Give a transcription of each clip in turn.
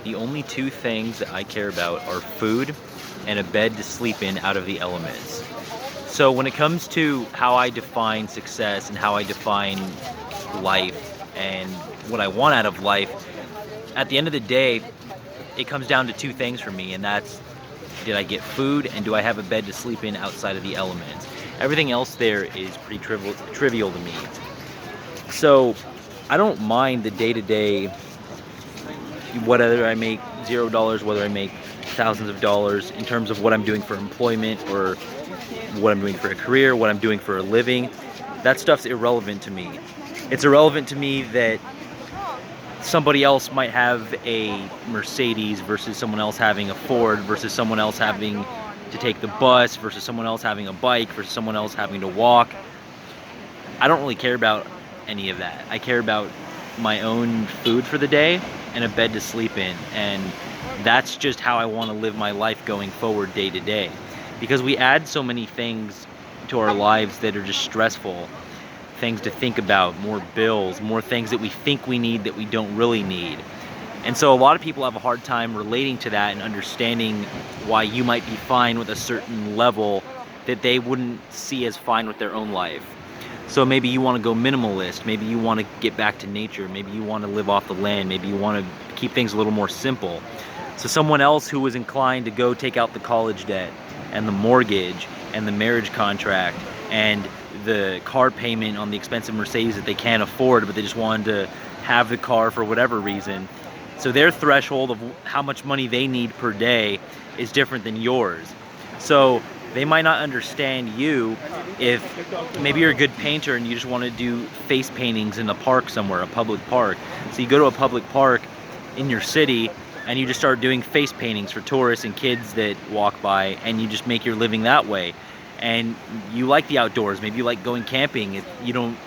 The only two things that I care about are food and a bed to sleep in out of the elements. So when it comes to how I define success and how I define life and what I want out of life, at the end of the day, it comes down to two things for me, and that's, did I get food and do I have a bed to sleep in outside of the elements? Everything else there is pretty trivial to me. So I don't mind the day-to-day, whether I make $0, whether I make thousands of dollars, in terms of what I'm doing for employment or what I'm doing for a career, what I'm doing for a living. That stuff's irrelevant to me. It's irrelevant to me that somebody else might have a Mercedes versus someone else having a Ford versus someone else having to take the bus versus someone else having a bike versus someone else having to walk. I don't really care about any of that. I care about my own food for the day and a bed to sleep in, and that's just how I want to live my life going forward day to day, because we add so many things to our lives that are just stressful, things to think about, more bills, more things that we think we need that we don't really need. And so a lot of people have a hard time relating to that and understanding why you might be fine with a certain level that they wouldn't see as fine with their own life. So maybe you want to go minimalist, maybe you want to get back to nature, maybe you want to live off the land, maybe you want to keep things a little more simple. So someone else who was inclined to go take out the college debt and the mortgage and the marriage contract and the car payment on the expensive Mercedes that they can't afford, but they just wanted to have the car for whatever reason. So their threshold of how much money they need per day is different than yours. So they might not understand you if maybe you're a good painter and you just want to do face paintings in a park somewhere, a public park. So you go to a public park in your city and you just start doing face paintings for tourists and kids that walk by, and you just make your living that way. And you like the outdoors, maybe you like going camping. You don't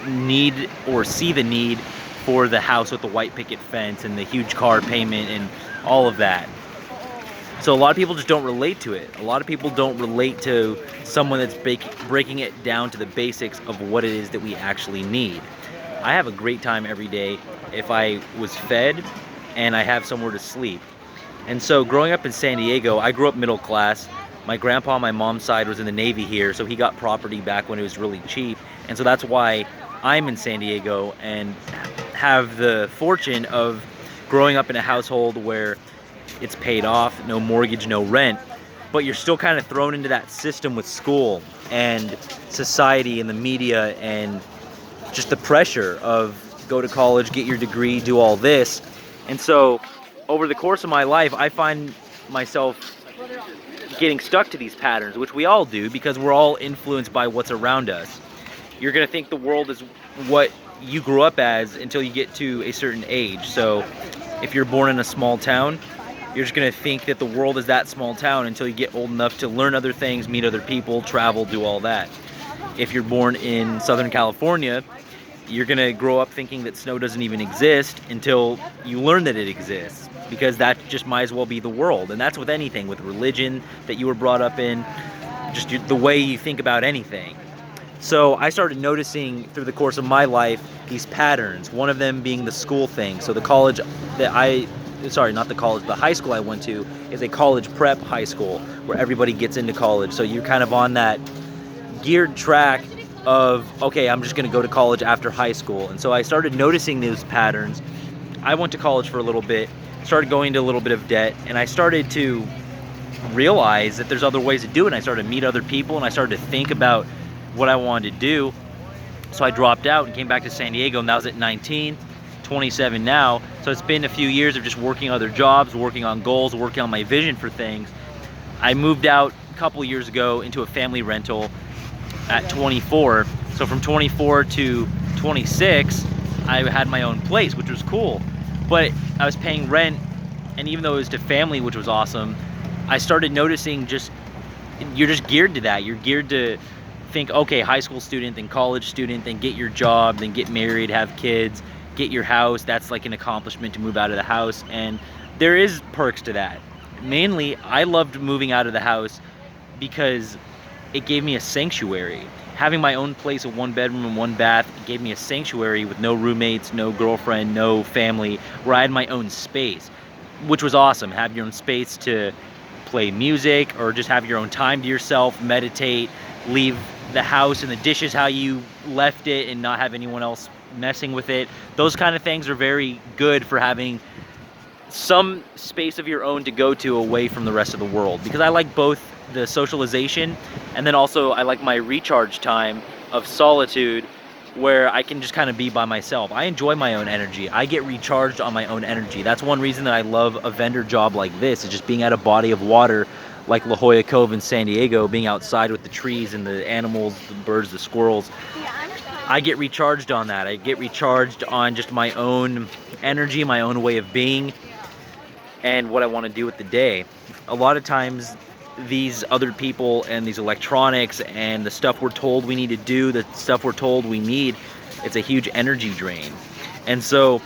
need or see the need for the house with the white picket fence and the huge car payment and all of that. So a lot of people just don't relate to it. A lot of people don't relate to someone that's breaking it down to the basics of what it is that we actually need. I have a great time every day if I was fed and I have somewhere to sleep. And so growing up in San Diego, I grew up middle class. My grandpa on my mom's side was in the Navy here, so he got property back when it was really cheap. And so that's why I'm in San Diego and have the fortune of growing up in a household where it's paid off, no mortgage, no rent, but you're still kind of thrown into that system with school and society and the media and just the pressure of go to college, get your degree, do all this. And so over the course of my life, I find myself getting stuck to these patterns, which we all do because we're all influenced by what's around us. You're going to think the world is what you grew up as until you get to a certain age. So if you're born in a small town, you're just going to think that the world is that small town until you get old enough to learn other things, meet other people, travel, do all that. If you're born in Southern California, you're going to grow up thinking that snow doesn't even exist until you learn that it exists, because that just might as well be the world. And that's with anything, with religion that you were brought up in, just the way you think about anything. So I started noticing through the course of my life these patterns, one of them being the school thing. So the college that the high school I went to is a college prep high school where everybody gets into college. So you're kind of on that geared track of, okay, I'm just going to go to college after high school. And so I started noticing those patterns. I went to college for a little bit, started going into a little bit of debt, and I started to realize that there's other ways to do it. And I started to meet other people, and I started to think about what I wanted to do. So I dropped out and came back to San Diego, and that was at 19, 27 now. So it's been a few years of just working other jobs, working on goals, working on my vision for things. I moved out a couple years ago into a family rental at 24. So from 24 to 26, I had my own place, which was cool. But I was paying rent, and even though it was to family, which was awesome, I started noticing you're just geared to that. You're geared to think, okay, high school student, then college student, then get your job, then get married, have kids, get your house. That's like an accomplishment to move out of the house. And there is perks to that. Mainly, I loved moving out of the house because it gave me a sanctuary. having my own place of 1 bedroom and 1 bath gave me a sanctuary with no roommates, no girlfriend, no family, where I had my own space, which was awesome. Have your own space to play music or just have your own time to yourself, meditate, leave the house and the dishes how you left it and not have anyone else messing with it. Those kind of things are very good for having some space of your own to go to away from the rest of the world, because I like both the socialization and then also I like my recharge time of solitude where I can just kind of be by myself. I enjoy my own energy. I get recharged on my own energy. That's one reason that I love a vendor job like this, is just being at a body of water like La Jolla Cove in San Diego, being outside with the trees and the animals, the birds, the squirrels. I get recharged on that. I get recharged on just my own energy, my own way of being, and what I want to do with the day. A lot of times these other people and these electronics and the stuff we're told we need to do, the stuff we're told we need, it's a huge energy drain. And so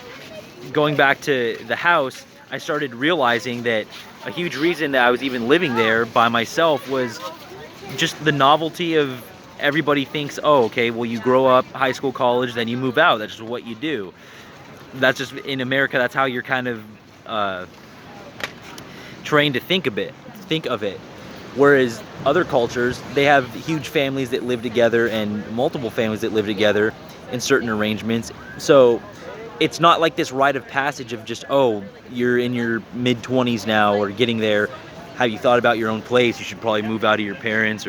going back to the house, I started realizing that a huge reason that I was even living there by myself was just the novelty of everybody thinks, oh, okay, well, you grow up, high school, college, then you move out. That's just what you do. That's just, in America, that's how you're kind of trained to think of it. Whereas other cultures, they have huge families that live together and multiple families that live together in certain arrangements. So it's not like this rite of passage of just, oh, you're in your mid-20s now or getting there. Have you thought about your own place? You should probably move out of your parents.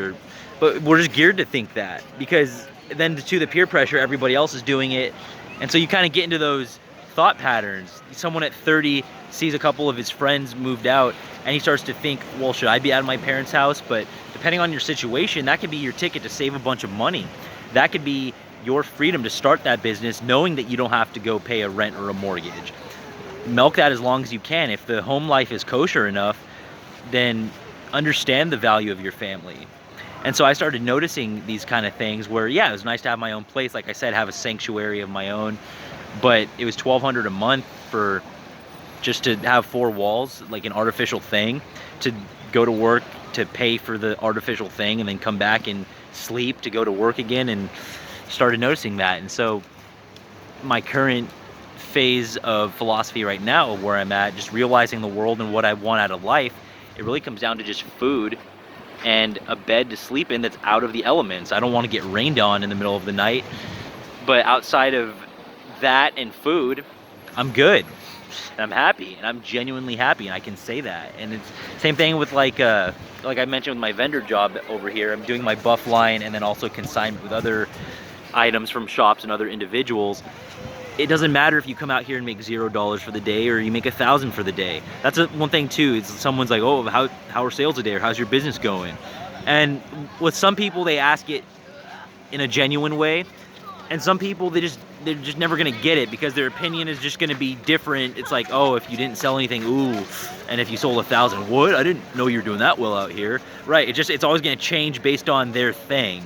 But we're just geared to think that, because then to the peer pressure, everybody else is doing it. And so you kind of get into those thought patterns. Someone at 30 sees a couple of his friends moved out and he starts to think, well, should I be out of my parents' house? But depending on your situation, that could be your ticket to save a bunch of money. That could be your freedom to start that business knowing that you don't have to go pay a rent or a mortgage. Milk that as long as you can. If the home life is kosher enough, then understand the value of your family. And so I started noticing these kind of things where, yeah, it was nice to have my own place. Like I said, have a sanctuary of my own, but it was $1,200 a month for just to have 4 walls, like an artificial thing, to go to work, to pay for the artificial thing, and then come back and sleep to go to work again, and started noticing that. And so my current phase of philosophy right now, where I'm at, just realizing the world and what I want out of life, it really comes down to just food and a bed to sleep in that's out of the elements. I don't want to get rained on in the middle of the night, but outside of that and food, I'm good. And I'm happy, and I'm genuinely happy, and I can say that. And it's same thing with like I mentioned with my vendor job over here. I'm doing my buff line and then also consignment with other items from shops and other individuals. It doesn't matter if you come out here and make $0 for the day or you make 1,000 for the day. That's one thing too. Is someone's like, oh, how are sales today, or how's your business going? And with some people, they ask it in a genuine way, and some people they're just never gonna get it because their opinion is just gonna be different. It's like, oh, if you didn't sell anything, ooh, and if you sold 1,000, what? I didn't know you were doing that well out here, right? It's always gonna change based on their thing.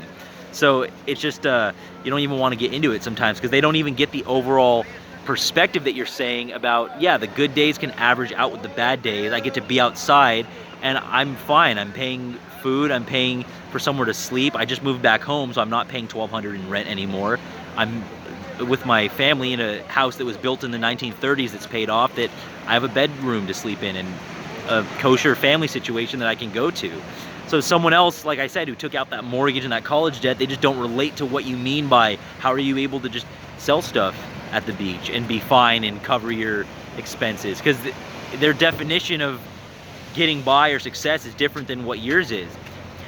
So it's just you don't even want to get into it sometimes because they don't even get the overall perspective that you're saying about, yeah, the good days can average out with the bad days. I get to be outside and I'm fine. I'm paying food, I'm paying for somewhere to sleep. I just moved back home, so I'm not paying $1,200 in rent anymore. I'm with my family in a house that was built in the 1930s that's paid off, that I have a bedroom to sleep in and a kosher family situation that I can go to. So someone else, like I said, who took out that mortgage and that college debt, they just don't relate to what you mean by how are you able to just sell stuff at the beach and be fine and cover your expenses, because their definition of getting by or success is different than what yours is.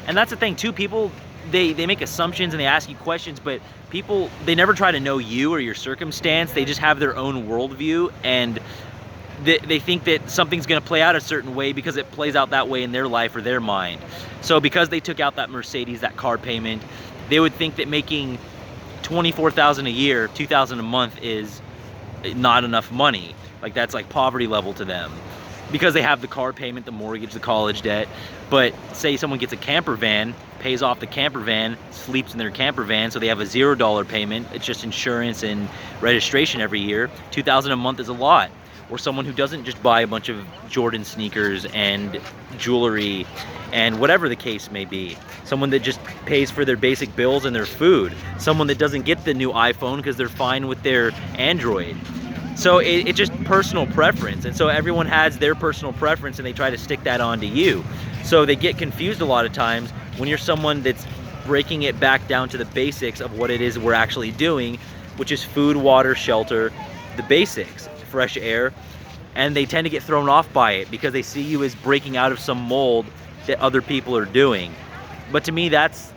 And that's the thing too, people, they make assumptions and they ask you questions, but people, they never try to know you or your circumstance. They just have their own worldview, and they think that something's going to play out a certain way because it plays out that way in their life or their mind. So because they took out that Mercedes, that car payment, they would think that making $24,000 a year, $2,000 a month is not enough money. Like that's like poverty level to them because they have the car payment, the mortgage, the college debt. But say someone gets a camper van, pays off the camper van, sleeps in their camper van, so they have a $0 payment. It's just insurance and registration every year. $2,000 a month is a lot. or someone who doesn't just buy a bunch of Jordan sneakers and jewelry and whatever the case may be. Someone that just pays for their basic bills and their food. Someone that doesn't get the new iPhone because they're fine with their Android. So it's just personal preference, and so everyone has their personal preference and they try to stick that onto you. So they get confused a lot of times when you're someone that's breaking it back down to the basics of what it is we're actually doing, which is food, water, shelter, the basics, fresh air, and they tend to get thrown off by it because they see you as breaking out of some mold that other people are doing. But to me, that's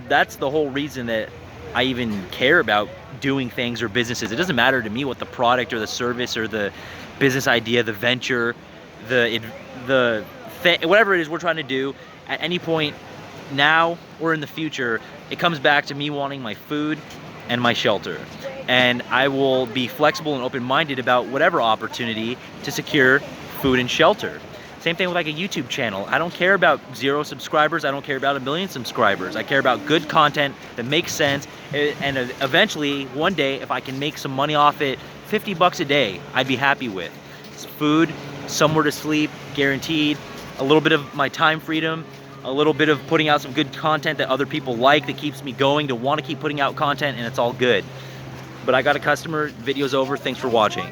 the whole reason that I even care about doing things or businesses. It doesn't matter to me what the product or the service or the business idea, the venture, whatever it is we're trying to do at any point now or in the future, it comes back to me wanting my food and my shelter. And I will be flexible and open-minded about whatever opportunity to secure food and shelter. Same thing with like a YouTube channel. I don't care about 0 subscribers. I don't care about 1 million subscribers. I care about good content that makes sense. And eventually, one day, if I can make some money off it, 50 bucks a day, I'd be happy with. It's food, somewhere to sleep, guaranteed, a little bit of my time freedom, a little bit of putting out some good content that other people like, that keeps me going to want to keep putting out content, and it's all good. But I got a customer, video's over, thanks for watching.